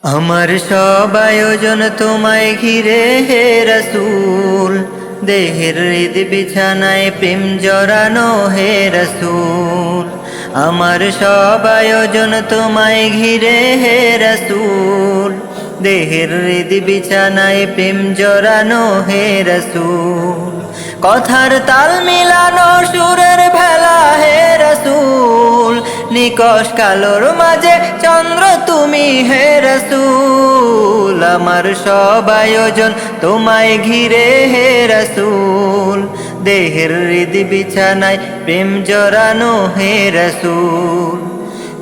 আমার সব আয়োজন তোমায় ঘিরে হে রসূল, দেহের হৃদ বিছানায় প্রেম জড়ানো হে রসূল। আমার সব আয়োজন তোমায় ঘিরে হে রসূল, দেহের হৃদ বিছানায় প্রেম জড়ানো হে রসূল। কথার তাল মিলানো সুরের ভেলা হে রসূল, নিকশ কালোর মাঝে চন্দ্র তুমি হে রসূল। আমার সব আয়োজন তোমায় ঘিরে হে রসূল, দেহের হৃদ বিছানায় প্রেম জড়ানো হে রসূল।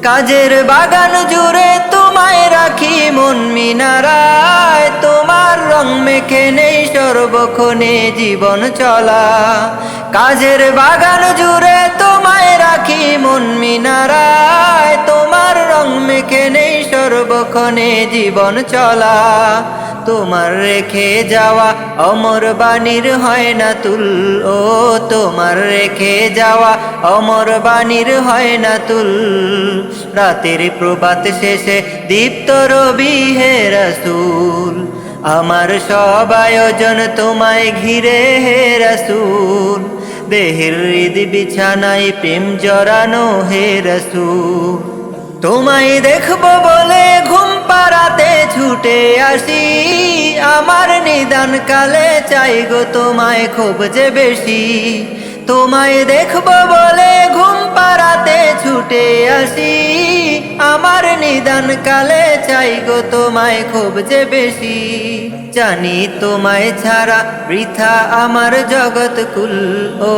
কাজের বাগান জুড়ে তোমায় রাখি মন মিনারায়, তোমার রং মেখে নেই সর্বক্ষণে জীবন চলা। কাজের বাগান জুড়ে তোমায় রাখি মন মিনারায়, তোমার রং মেখে নেই সর্বক্ষণে জীবন চলা। তোমার রেখে যাওয়া অমর বাণীর হয় না তুল, ও তোমার রেখে যাওয়া অমর বাণীর হয় না তুল। রাতের প্রভাত শেষে দীপ্ত রবি হে রসূল, আমার সব আয়োজন তোমায় ঘিরে হে রসূল, দেহের হৃদ বিছানায় প্রেম জড়ানো হে রসূল। তোমায় দেখবো বলে ঘুম পাড়াতে ছুটে আসি, আমার নিদান কালে চাই গো তোমায় খুব যে বেশি। তোমায় দেখবো বলে ঘুম পাড়াতে ছুটে আসি, আমার নিদান কালে চাই গো তোমায় খুব যে বেশি। জানি তোমায় ছাড়া বৃথা আমার জগৎ কুল, ও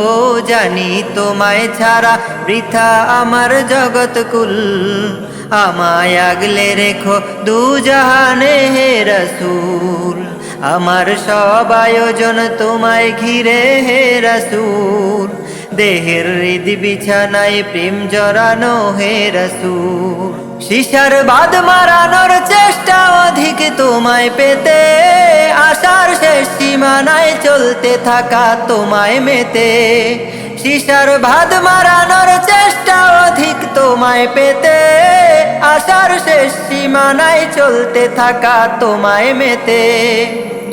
জানি তোমায় ছাড়া বৃথা আমার জগৎ কুল। আমায় আগলে রেখো দু জাহানে হে রসূল, আমার সব আয়োজন তোমায় ঘিরে হে রসূল, দেহের হৃদ বিছানায় প্রেম জড়ানো হে রসূল। শিশার বাদ মারানোর চেষ্টা অধিক তোমায় পেতে, আশার শেষ সীমানায় চলতে থাকা তোমায় মেতে। শিশার ভাদ মারানোর চেষ্টা অধিক তোমায় পেতে, আশার শেষ সীমানায় চলতে থাকা তোমায় মেতে।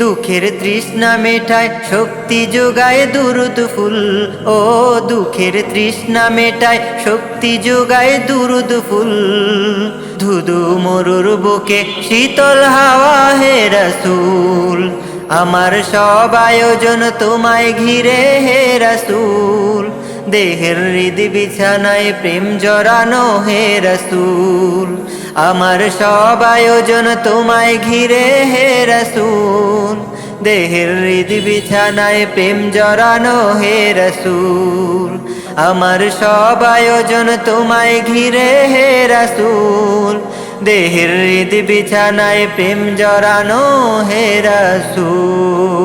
দুঃখের তৃষ্ণা মেটায় শক্তি যোগায় দুরুদ ফুল, ও দুঃখের তৃষ্ণা মেটায় শক্তি যোগায় দুরুদ ফুল। ধুধু মরুর বুকে শীতল হাওয়া হে রসূল, আমার সব আয়োজন তোমায় ঘিরে হে রসূল, দেহের হৃদ বিছানায় প্রেম জড়ানো হে রসূল। আমার সব আয়োজন তোমায় ঘিরে হে রসূল, দেহের হৃদ বিছানায় প্রেম জড়ানো হে রসূল। আমার সব আয়োজন তোমায় ঘিরে হে রসূল, দেহের হৃদ বিছানায় প্রেম জড়ানো হে রসূল।